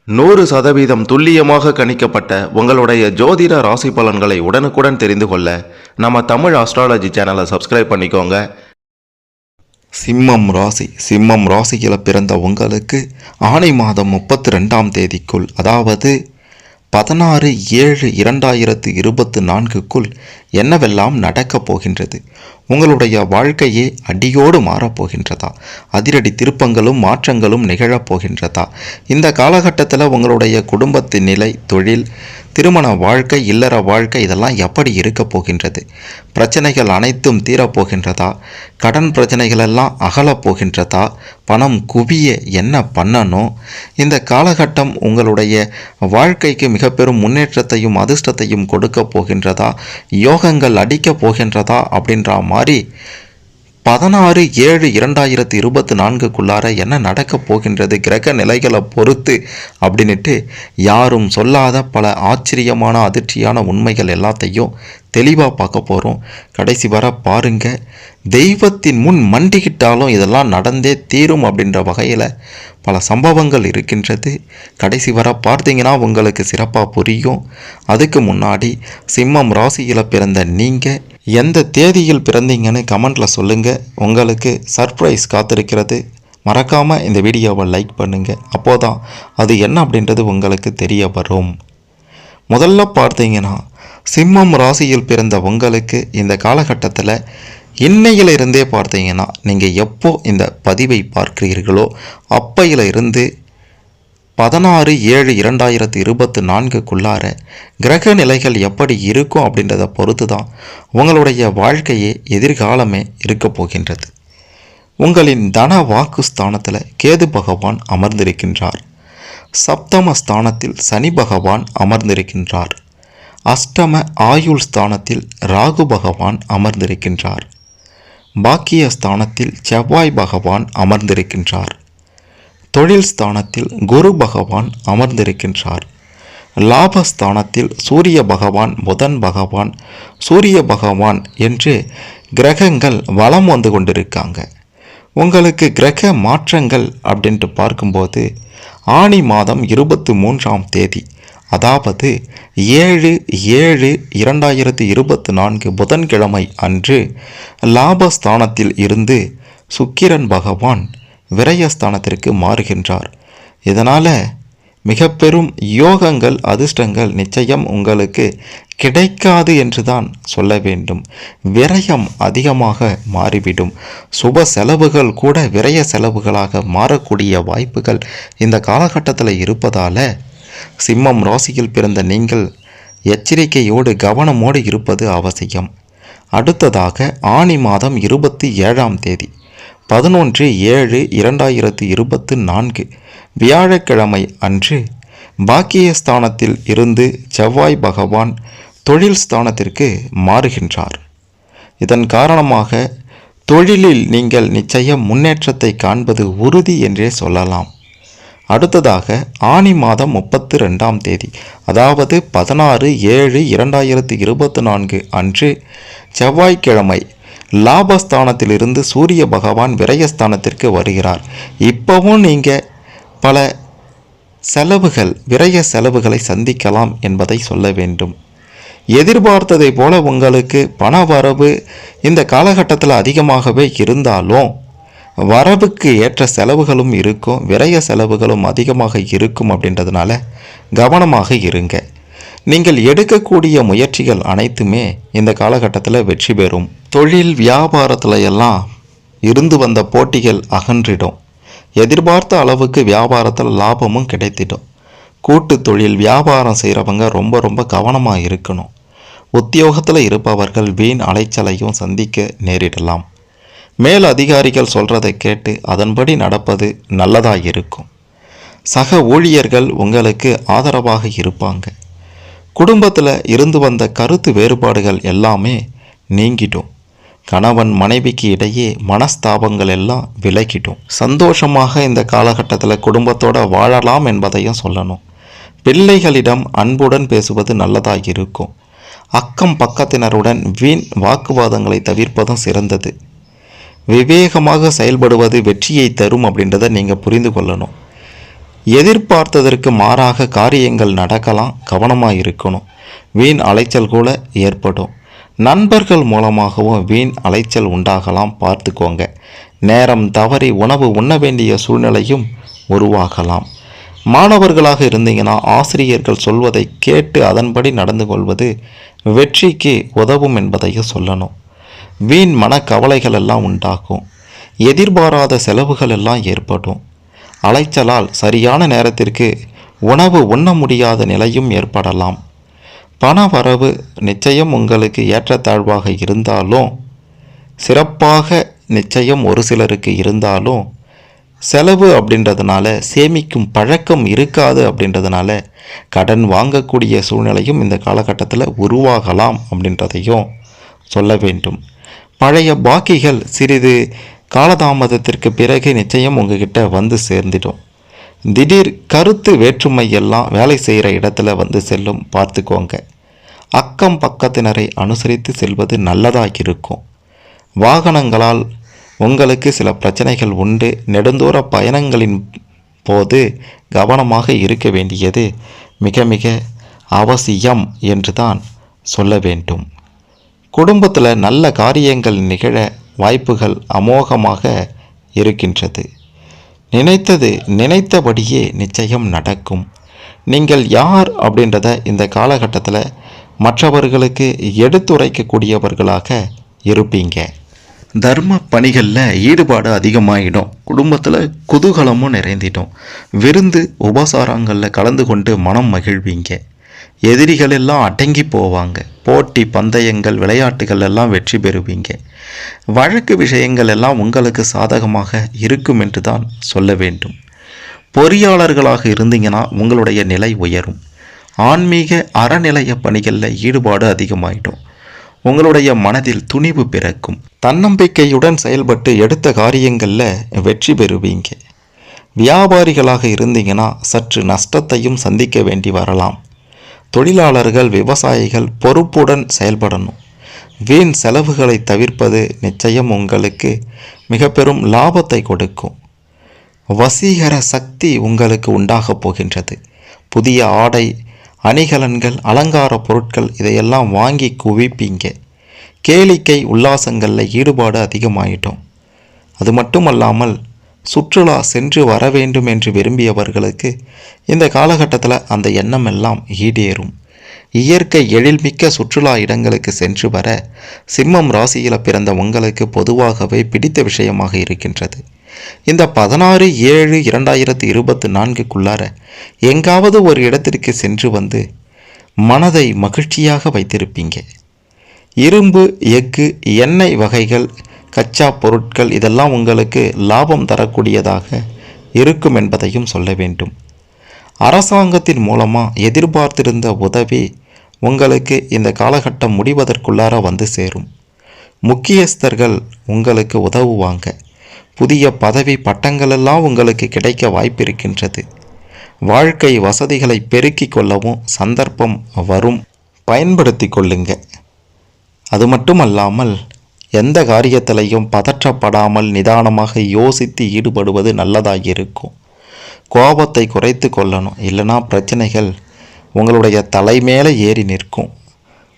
100% துல்லியமாக கணிக்கப்பட்ட உங்களுடைய ஜோதிட ராசி பலன்களை உடனுக்குடன் தெரிந்து கொள்ள நம்ம தமிழ் ஆஸ்ட்ராலஜி சேனலை சப்ஸ்கிரைப் பண்ணிக்கோங்க. சிம்மம் ராசியில் பிறந்த உங்களுக்கு ஆனி மாதம் 32ஆம் தேதிக்குள், அதாவது 16/7/2024க்குள் என்னவெல்லாம் நடக்கப் போகின்றது? உங்களுடைய வாழ்க்கையே அடியோடு மாறப்போகின்றதா? அதிரடி திருப்பங்களும் மாற்றங்களும் நிகழப்போகின்றதா? இந்த காலகட்டத்தில் உங்களுடைய குடும்பத்தின் நிலை, தொழில், திருமண வாழ்க்கை, இல்லற வாழ்க்கை இதெல்லாம் எப்படி இருக்க போகின்றது? பிரச்சனைகள் அனைத்தும் தீரப்போகின்றதா? கடன் பிரச்சனைகள் எல்லாம் அகலப் போகின்றதா? பணம் குவிய என்ன பண்ணணும்? இந்த காலகட்டம் உங்களுடைய வாழ்க்கைக்கு மிக பெரும் முன்னேற்றத்தையும் அதிர்ஷ்டத்தையும் கொடுக்க போகின்றதா? யோகங்கள் அடிக்கப் போகின்றதா? அப்படின்ற மாதிரி 16/7/2024க்குள்ளார என்ன நடக்கப் போகின்றது கிரக நிலைகளை பொறுத்து அப்படின்ட்டு யாரும் சொல்லாத பல ஆச்சரியமான அதிர்ச்சியான உண்மைகள் எல்லாத்தையும் தெளிவாக பார்க்க போகிறோம். கடைசி வர பாருங்க. தெய்வத்தின் முன் மண்டிக்கிட்டாலும் இதெல்லாம் நடந்தே தீரும் அப்படின்ற வகையில் பல சம்பவங்கள் இருக்கின்றது. கடைசி வர பார்த்தீங்கன்னா உங்களுக்கு சிறப்பாக புரியும். அதுக்கு முன்னாடி சிம்மம் ராசியில் பிறந்த நீங்கள் எந்த தேதியில் பிறந்தீங்கன்னு கமெண்டில் சொல்லுங்கள். உங்களுக்கு சர்ப்ரைஸ் காத்திருக்கிறது. மறக்காமல் இந்த வீடியோவை லைக் பண்ணுங்கள். அப்போதான் அது என்ன அப்படின்றது உங்களுக்கு தெரிய வரும். முதல்ல பார்த்தீங்கன்னா சிம்மம் ராசியில் பிறந்த உங்களுக்கு இந்த காலகட்டத்தில் இன்னையிலிருந்தே பார்த்தீங்கன்னா நீங்கள் எப்போ இந்த பதிவை பார்க்கிறீர்களோ அப்பையில் இருந்து 16/7/2024க்குள்ளார கிரக நிலைகள் எப்படி இருக்கும் அப்படின்றத பொறுத்து தான் உங்களுடைய வாழ்க்கையே எதிர்காலமே இருக்க போகின்றது. உங்களின் தன வாக்கு ஸ்தானத்தில் கேது பகவான் அமர்ந்திருக்கின்றார். சப்தம ஸ்தானத்தில் சனி பகவான் அமர்ந்திருக்கின்றார். அஷ்டம ஆயுள் ஸ்தானத்தில் ராகு பகவான் அமர்ந்திருக்கின்றார். பாக்கிய ஸ்தானத்தில் செவ்வாய் பகவான் அமர்ந்திருக்கின்றார். தொழில் ஸ்தானத்தில் குரு பகவான் அமர்ந்திருக்கின்றார். லாபஸ்தானத்தில் சூரிய பகவான், புதன் பகவான், சூரிய பகவான் என்று கிரகங்கள் வலம் வந்து கொண்டிருக்காங்க. உங்களுக்கு கிரக மாற்றங்கள் அப்படின்ட்டு பார்க்கும்போது ஆனி மாதம் 23ஆம் தேதி, அதாவது 7/7/2024 புதன்கிழமை அன்று லாபஸ்தானத்தில் இருந்து சுக்கிரன் பகவான் விரயஸ்தானத்திற்கு மாறுகின்றார். இதனால் மிக பெரும் யோகங்கள், அதிர்ஷ்டங்கள் நிச்சயம் உங்களுக்கு கிடைக்காது என்று தான் சொல்ல வேண்டும். விரயம் அதிகமாக மாறிவிடும். சுப செலவுகள் கூட விரய செலவுகளாக மாறக்கூடிய வாய்ப்புகள் இந்த காலகட்டத்தில் இருப்பதால் சிம்மம் ராசியில் பிறந்த நீங்கள் எச்சரிக்கையோடு கவனமோடு இருப்பது அவசியம். அடுத்ததாக ஆனி மாதம் 27ஆம் தேதி 11/7/2024 வியாழக்கிழமை அன்று பாக்கியஸ்தானத்தில் இருந்து செவ்வாய் பகவான் தொழில் ஸ்தானத்திற்கு மாறுகின்றார். இதன் காரணமாக தொழிலில் நீங்கள் நிச்சயம் முன்னேற்றத்தை காண்பது உறுதி என்றே சொல்லலாம். அடுத்ததாக ஆனி மாதம் 32ஆம் தேதி, அதாவது 16/7/2024 அன்று செவ்வாய்க்கிழமை லாபஸ்தானத்திலிருந்து சூரிய பகவான் விரயஸ்தானத்திற்கு வருகிறார். இப்போவும் நீங்கள் பல செலவுகள், விரய செலவுகளை சந்திக்கலாம் என்பதை சொல்ல வேண்டும். எதிர்பார்த்ததை போல உங்களுக்கு பண வரவு இந்த காலகட்டத்தில் அதிகமாகவே இருந்தாலும் வரவுக்கு ஏற்ற செலவுகளும் இருக்கும், விரய செலவுகளும் அதிகமாக இருக்கும். அப்படின்றதுனால கவனமாக இருங்க. நீங்கள் எடுக்கக்கூடிய முயற்சிகள் அனைத்துமே இந்த காலகட்டத்தில் வெற்றி பெறும். தொழில் வியாபாரத்தில் எல்லாம் இருந்து வந்த போட்டிகள் அகன்றிடும். எதிர்பார்த்த அளவுக்கு வியாபாரத்தில் லாபமும் கிடைத்திடும். கூட்டு தொழில் வியாபாரம் செய்கிறவங்க ரொம்ப ரொம்ப கவனமாக இருக்கணும். உத்தியோகத்தில் இருப்பவர்கள் வீண் அலைச்சலையும் சந்திக்க நேரிடலாம். மேல் அதிகாரிகள் சொல்கிறதை கேட்டு அதன்படி நடப்பது நல்லதாக இருக்கும். சக ஊழியர்கள் உங்களுக்கு ஆதரவாக இருப்பாங்க. குடும்பத்தில் இருந்து வந்த கருத்து வேறுபாடுகள் எல்லாமே நீங்கிடும். கணவன் மனைவிக்கு இடையே மனஸ்தாபங்கள் எல்லாம் விலகிடும். சந்தோஷமாக இந்த காலகட்டத்தில் குடும்பத்தோடு வாழலாம் என்பதையும் சொல்லணும். பிள்ளைகளிடம் அன்புடன் பேசுவது நல்லதாக இருக்கும். அக்கம் பக்கத்தினருடன் வீண் வாக்குவாதங்களை தவிர்ப்பதும் சிறந்தது. விவேகமாக செயல்படுவது வெற்றியை தரும் அப்படின்றத நீங்கள் புரிந்து கொள்ளணும். எதிர்பார்த்ததற்கு மாறாக காரியங்கள் நடக்கலாம், கவனமாக இருக்கணும். வீண் அலைச்சல் கூட ஏற்படும். நண்பர்கள் மூலமாகவும் வீண் அலைச்சல் உண்டாகலாம், பார்த்துக்கோங்க. நேரம் தவறி உணவு உண்ண வேண்டிய சூழ்நிலையும் உருவாகலாம். மாணவர்களாக இருந்தீங்கன்னா ஆசிரியர்கள் சொல்வதை கேட்டு அதன்படி நடந்து கொள்வது வெற்றிக்கு உதவும் என்பதையும் சொல்லணும். வீண் மனக்கவலைகள் எல்லாம் உண்டாகும். எதிர்பாராத செலவுகள் எல்லாம் ஏற்படும். அலைச்சலால் சரியான நேரத்திற்கு உணவு உண்ண முடியாத நிலையும் ஏற்படலாம். பண வரவு நிச்சயம் உங்களுக்கு ஏற்றத்தாழ்வாக இருந்தாலும், சிறப்பாக நிச்சயம் ஒரு சிலருக்கு இருந்தாலும், செலவு அப்படின்றதுனால சேமிக்கும் பழக்கம் இருக்காது. அப்படின்றதுனால கடன் வாங்கக்கூடிய சூழ்நிலையும் இந்த காலகட்டத்தில் உருவாகலாம் அப்படின்றதையும் சொல்ல வேண்டும். பழைய பாக்கிகள் சிறிது காலதாமதத்திற்கு பிறகு நிச்சயம் உங்ககிட்ட வந்து சேர்ந்துடும். திடீர் கருத்து வேற்றுமை எல்லாம் வேலை செய்கிற இடத்துல வந்து செல்லும், பார்த்துக்கோங்க. அக்கம் பக்கத்தினரை அனுசரித்து செல்வது நல்லதாக இருக்கும். வாகனங்களால் உங்களுக்கு சில பிரச்சனைகள் உண்டு. நெடுந்தூர பயணங்களின் போது கவனமாக இருக்க வேண்டியது மிக மிக அவசியம் என்று தான் சொல்ல வேண்டும். குடும்பத்தில் நல்ல காரியங்கள் நிகழ வாய்ப்புகள் அமோகமாக இருக்கின்றது. நினைத்தது நினைத்தபடியே நிச்சயம் நடக்கும். நீங்கள் யார் அப்படின்றத இந்த காலகட்டத்தில் மற்றவர்களுக்கு எடுத்துரைக்கக்கூடியவர்களாக இருப்பீங்க. தர்ம பணிகளில் ஈடுபாடு அதிகமாகிடும். குடும்பத்தில் குதூகலமும் நிறைந்திடும். விருந்து உபசாரங்களில் கலந்து கொண்டு மனம் மகிழ்வீங்க. எதிரிகள் எல்லாம் அடங்கி போவாங்க. போட்டி பந்தயங்கள் விளையாட்டுகள் எல்லாம் வெற்றி பெறுவீங்க. வழக்கு விஷயங்கள் எல்லாம் உங்களுக்கு சாதகமாக இருக்கும் என்று தான் சொல்ல வேண்டும். பொறியாளர்களாக இருந்தீங்கன்னா உங்களுடைய நிலை உயரும். ஆன்மீக அறநிலைய பணிகளில் ஈடுபாடு அதிகமாயிடும். உங்களுடைய மனதில் துணிவு பிறக்கும். தன்னம்பிக்கையுடன் செயல்பட்டு எடுத்த காரியங்களில் வெற்றி பெறுவீங்க. வியாபாரிகளாக இருந்தீங்கன்னா சற்று நஷ்டத்தையும் சந்திக்க வேண்டி வரலாம். தொழிலாளர்கள் விவசாயிகள் பொறுப்புடன் செயல்படணும். வீண் செலவுகளை தவிர்ப்பது நிச்சயம் உங்களுக்கு மிக பெரும் லாபத்தை கொடுக்கும். வசீகர சக்தி உங்களுக்கு உண்டாகப் போகின்றது. புதிய ஆடை அணிகலன்கள் அலங்கார பொருட்கள் இதையெல்லாம் வாங்கி குவிப்பீங்க. கேளிக்கை உல்லாசங்களில் ஈடுபாடு அதிகமாயிட்டோம். அது மட்டுமல்லாமல் சுற்றுலா சென்று வர வேண்டும் என்று விரும்பியவர்களுக்கு இந்த காலகட்டத்தில் அந்த எண்ணம் எல்லாம் ஈடேறும். இயற்கை எழில்மிக்க சுற்றுலா இடங்களுக்கு சென்று வர சிம்மம் ராசியில் பிறந்த உங்களுக்கு பொதுவாகவே பிடித்த விஷயமாக இருக்கின்றது. இந்த 16/7/2024 எங்காவது ஒரு இடத்திற்கு சென்று வந்து மனதை மகிழ்ச்சியாக வைத்திருப்பீங்க. இரும்பு, எஃகு, எண்ணெய் வகைகள், கச்சா பொருட்கள் இதெல்லாம் உங்களுக்கு லாபம் தரக்கூடியதாக இருக்கும் என்பதையும் சொல்ல வேண்டும். அரசாங்கத்தின் மூலமாக எதிர்பார்த்திருந்த உதவி உங்களுக்கு இந்த காலகட்டம் முடிவதற்குள்ளார வந்து சேரும். முக்கியஸ்தர்கள் உங்களுக்கு உதவுவாங்க. புதிய பதவி பட்டங்கள் எல்லாம் உங்களுக்கு கிடைக்க வாய்ப்பு இருக்கின்றது. வாழ்க்கை வசதிகளை பெருக்கிக் கொள்ளவும் சந்தர்ப்பம் வரும், பயன்படுத்தி கொள்ளுங்க. அது மட்டுமல்லாமல் எந்த காரியத்திலையும் பதற்றப்படாமல் நிதானமாக யோசித்து ஈடுபடுவது நல்லதாக இருக்கும். கோபத்தை குறைத்து கொள்ளணும், இல்லைனா பிரச்சனைகள் உங்களுடைய தலைமேலே ஏறி நிற்கும்.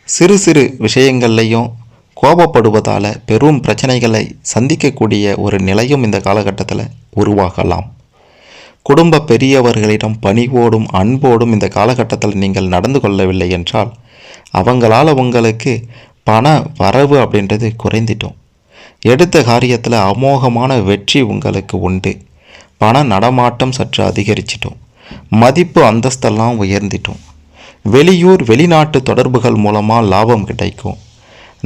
சிறு சிறு விஷயங்கள்லையும் கோபப்படுவதால் பெரும் பிரச்சனைகளை சந்திக்கக்கூடிய ஒரு நிலையும் இந்த காலகட்டத்தில் உருவாகலாம். குடும்ப பெரியவர்களிடம் பணிவோடும் அன்போடும் இந்த காலகட்டத்தில் நீங்கள் நடந்து கொள்ளவில்லை என்றால் அவங்களால் உங்களுக்கு பண வரவு அப்படின்றது குறைந்திட்டோம். எடுத்த காரியத்தில் அமோகமான வெற்றி உங்களுக்கு உண்டு. பண நடமாட்டம் சற்று அதிகரிச்சிட்டோம். மதிப்பு அந்தஸ்தெல்லாம் உயர்ந்திட்டோம். வெளியூர் வெளிநாட்டு தொடர்புகள் மூலமாக லாபம் கிடைக்கும்.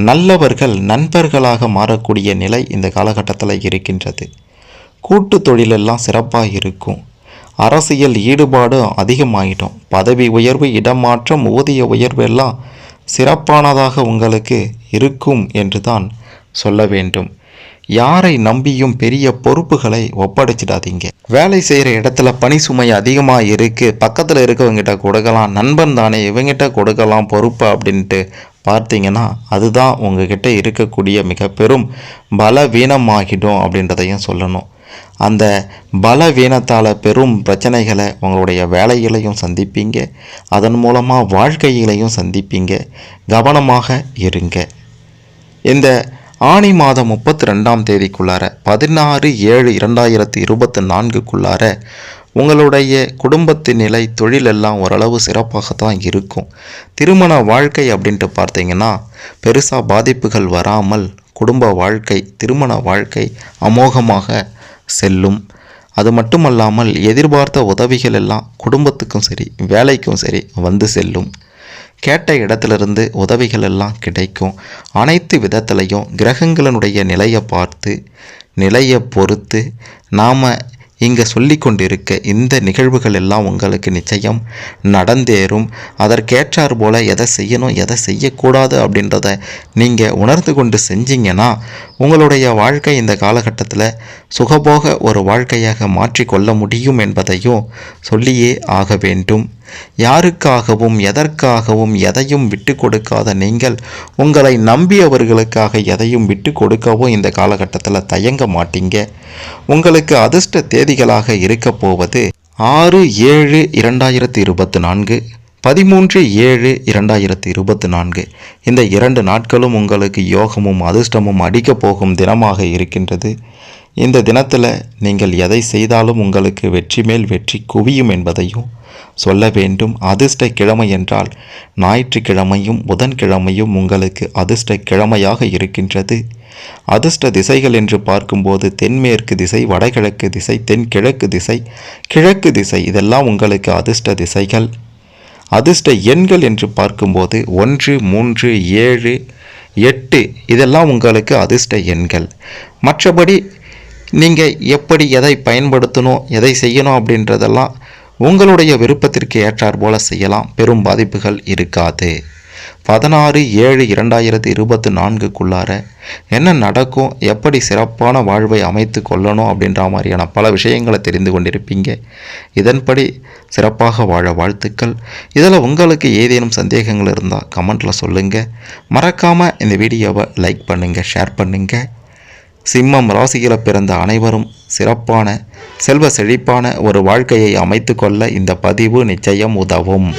நல்லவர்கள் நண்பர்களாக மாறக்கூடிய நிலை இந்த காலகட்டத்தில் இருக்கின்றது. கூட்டு தொழிலெல்லாம் சிறப்பாக இருக்கும். அரசியல் ஈடுபாடு அதிகமாகிடும். பதவி உயர்வு, இடமாற்றம், ஊதிய உயர்வு எல்லாம் சிறப்பானதாக உங்களுக்கு இருக்கும் என்று தான் சொல்ல வேண்டும். யாரை நம்பியும் பெரிய பொறுப்புகளை ஒப்படைச்சிடாதீங்க. வேலை செய்கிற இடத்துல பணி சுமை அதிகமாக இருக்குது, பக்கத்தில் இருக்கவங்கிட்ட கொடுக்கலாம், நண்பன் தானே இவங்கிட்ட கொடுக்கலாம் பொறுப்பு அப்படின்ட்டு பார்த்தீங்கன்னா அதுதான் உங்ககிட்ட இருக்கக்கூடிய மிக பெரும் பலவீனமாகிடும் அப்படின்றதையும் சொல்லணும். அந்த பலவீனத்தால் பெரும் பிரச்சனைகளை உங்களுடைய வேலைகளையும் சந்திப்பீங்க, அதன் மூலமாக வாழ்க்கையிலையும் சந்திப்பீங்க. கவனமாக இருங்க. இந்த ஆனி மாதம் 32ஆம் தேதிக்குள்ளார 16/7/2024க்குள்ளார உங்களுடைய குடும்பத்து நிலை, தொழில் எல்லாம் ஓரளவு சிறப்பாகத்தான் இருக்கும். திருமண வாழ்க்கை அப்படின்ட்டு பார்த்தீங்கன்னா பெருசாக பாதிப்புகள் வராமல் குடும்ப வாழ்க்கை, திருமண வாழ்க்கை அமோகமாக செல்லும். அது மட்டுமல்லாமல் எதிர்பார்த்த உதவிகள் எல்லாம் குடும்பத்துக்கும் சரி வேலைக்கும் சரி வந்து செல்லும். கேட்ட இடத்திலிருந்து உதவிகள் எல்லாம் கிடைக்கும். அனைத்து விதத்திலையும் கிரகங்களினுடைய நிலையை பார்த்து, நிலையை பொறுத்து நாம் இங்கே சொல்லி கொண்டிருக்க இந்த நிகழ்வுகள் எல்லாம் உங்களுக்கு நிச்சயம் நடந்தேறும். அதற்கேற்றார் போல் எதை செய்யணும் எதை செய்யக்கூடாது அப்படின்றத நீங்கள் உணர்ந்து கொண்டு செஞ்சீங்கன்னா உங்களுடைய வாழ்க்கை இந்த காலகட்டத்தில் சுகபோக ஒரு வாழ்க்கையாக மாற்றிக்கொள்ள முடியும் என்பதையும் சொல்லியே ஆக வேண்டும். யாருக்காகவும் எதற்காகவும் எதையும் விட்டு கொடுக்காத நீங்கள் உங்களை நம்பியவர்களுக்காக எதையும் விட்டு கொடுக்கவும் இந்த காலகட்டத்தில் தயங்க மாட்டீங்க. உங்களுக்கு அதிர்ஷ்ட தேதிகளாக இருக்க போவது 6/7/2024, 13/7/2024. இந்த 2 நாட்களும் உங்களுக்கு யோகமும் அதிர்ஷ்டமும் அடிக்கப் போகும் தினமாக இருக்கின்றது. இந்த தினத்தில் நீங்கள் எதை செய்தாலும் உங்களுக்கு வெற்றி மேல் வெற்றி குவியும் என்பதையும் சொல்ல வேண்டும். அதிர்ஷ்ட கிழமை என்றால் ஞாயிற்றுக்கிழமையும் புதன்கிழமையும் உங்களுக்கு அதிர்ஷ்ட கிழமையாக இருக்கின்றது. அதிர்ஷ்ட திசைகள் என்று பார்க்கும்போது தென்மேற்கு திசை, வடகிழக்கு திசை, தென்கிழக்கு திசை, கிழக்கு திசை இதெல்லாம் உங்களுக்கு அதிர்ஷ்ட திசைகள். அதிர்ஷ்ட எண்கள் என்று பார்க்கும்போது 1, 3, 7, 8 இதெல்லாம் உங்களுக்கு அதிர்ஷ்ட எண்கள். மற்றபடி நீங்கள் எப்படி எதை பயன்படுத்தணும் எதை செய்யணும் அப்படின்றதெல்லாம் உங்களுடைய விருப்பத்திற்கு ஏற்றார் போல செய்யலாம். பெரும் பாதிப்புகள் இருக்காது. 16/7/2024க்குள்ளார என்ன நடக்கும், எப்படி சிறப்பான வாழ்வை அமைத்து கொள்ளணும் அப்படின்ற மாதிரியான பல விஷயங்களை தெரிந்து கொண்டிருப்பீங்க. இதன்படி சிறப்பாக வாழ வாழ்த்துக்கள். இதில் உங்களுக்கு ஏதேனும் சந்தேகங்கள் இருந்தால் கமெண்ட்டில் சொல்லுங்கள். மறக்காமல் இந்த வீடியோவை லைக் பண்ணுங்கள், ஷேர் பண்ணுங்கள். சிம்மம் ராசியில் பிறந்த அனைவரும் சிறப்பான செல்வ செழிப்பான ஒரு வாழ்க்கையை அமைத்து கொள்ள இந்த பதிவு நிச்சயம் உதவும்.